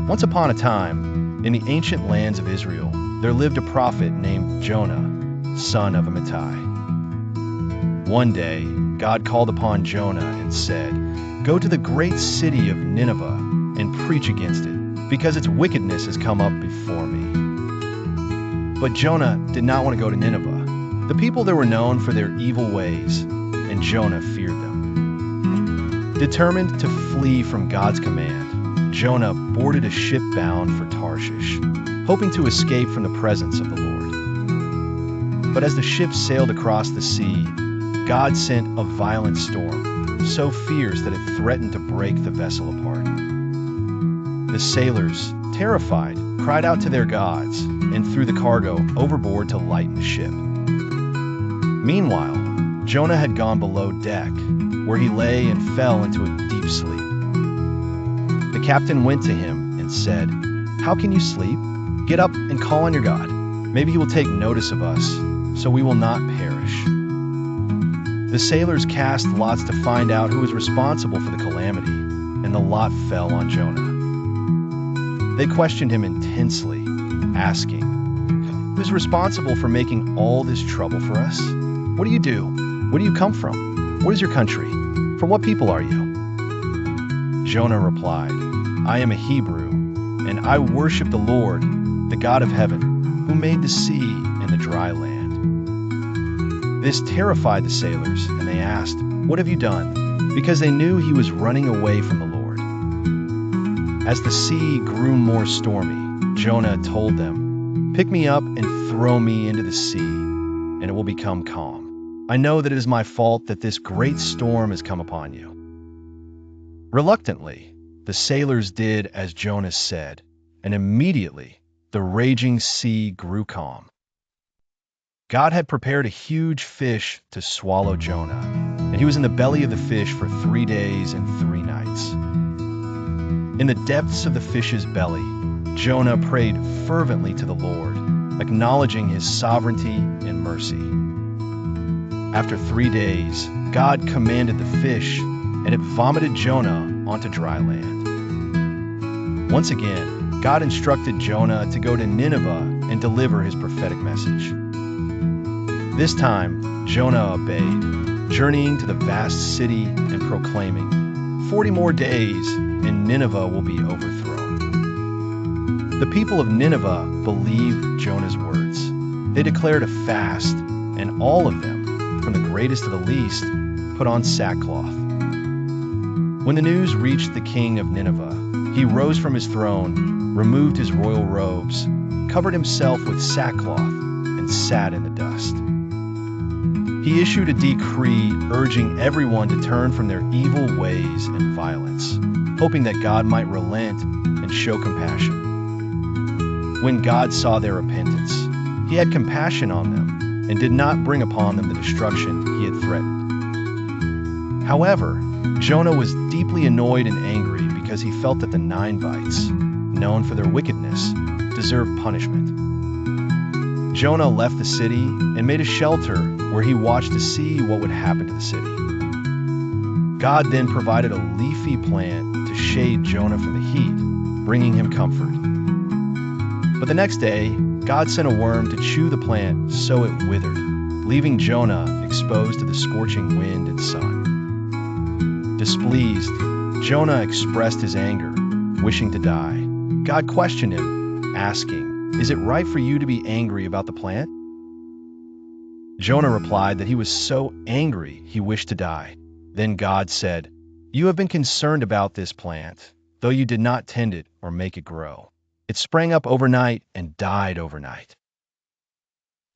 Once upon a time, in the ancient lands of Israel, there lived a prophet named Jonah, son of Amittai. One day, God called upon Jonah and said, "Go to the great city of Nineveh and preach against it, because its wickedness has come up before me." But Jonah did not want to go to Nineveh. The people there were known for their evil ways, and Jonah feared them. Determined to flee from God's command, Jonah boarded a ship bound for Tarshish, hoping to escape from the presence of the Lord. But as the ship sailed across the sea, God sent a violent storm, so fierce that it threatened to break the vessel apart. The sailors, terrified, cried out to their gods and threw the cargo overboard to lighten the ship. Meanwhile, Jonah had gone below deck, where he lay and fell into a deep sleep. The captain went to him and said, "How can you sleep? Get up and call on your God. Maybe he will take notice of us, so we will not perish." The sailors cast lots to find out who was responsible for the calamity, and the lot fell on Jonah. They questioned him intensely, asking, "Who's responsible for making all this trouble for us? What do you do? Where do you come from? What is your country? From what people are you?" Jonah replied, "I am a Hebrew, and I worship the Lord, the God of heaven, who made the sea and the dry land." This terrified the sailors, and they asked, "What have you done?" Because they knew he was running away from the Lord. As the sea grew more stormy, Jonah told them, "Pick me up and throw me into the sea, and it will become calm. I know that it is my fault that this great storm has come upon you." Reluctantly, the sailors did as Jonah said, and immediately the raging sea grew calm. God had prepared a huge fish to swallow Jonah, and he was in the belly of the fish for 3 days and 3 nights. In the depths of the fish's belly, Jonah prayed fervently to the Lord, acknowledging his sovereignty and mercy. After 3 days, God commanded the fish, and it vomited Jonah onto dry land. Once again, God instructed Jonah to go to Nineveh and deliver his prophetic message. This time, Jonah obeyed, journeying to the vast city and proclaiming, "40 more days, and Nineveh will be overthrown." The people of Nineveh believed Jonah's words. They declared a fast, and all of them, from the greatest to the least, put on sackcloth. When the news reached the king of Nineveh, he rose from his throne, removed his royal robes, covered himself with sackcloth, and sat in the dust. He issued a decree urging everyone to turn from their evil ways and violence, hoping that God might relent and show compassion. When God saw their repentance, he had compassion on them and did not bring upon them the destruction he had threatened. However, Jonah was deeply annoyed and angry because he felt that the Ninevites, known for their wickedness, deserved punishment. Jonah left the city and made a shelter where he watched to see what would happen to the city. God then provided a leafy plant to shade Jonah from the heat, bringing him comfort. But the next day, God sent a worm to chew the plant so it withered, leaving Jonah exposed to the scorching wind and sun. Displeased, Jonah expressed his anger, wishing to die. God questioned him, asking, "Is it right for you to be angry about the plant?" Jonah replied that he was so angry he wished to die. Then God said, "You have been concerned about this plant, though you did not tend it or make it grow. It sprang up overnight and died overnight.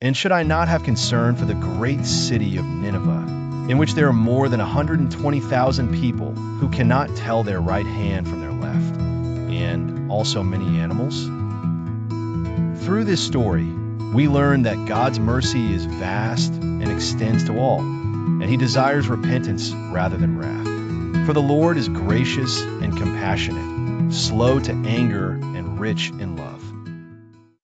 And should I not have concern for the great city of Nineveh, in which there are more than 120,000 people who cannot tell their right hand from their left, and also many animals?" Through this story, we learn that God's mercy is vast and extends to all, and he desires repentance rather than wrath. For the Lord is gracious and compassionate, slow to anger and rich in love.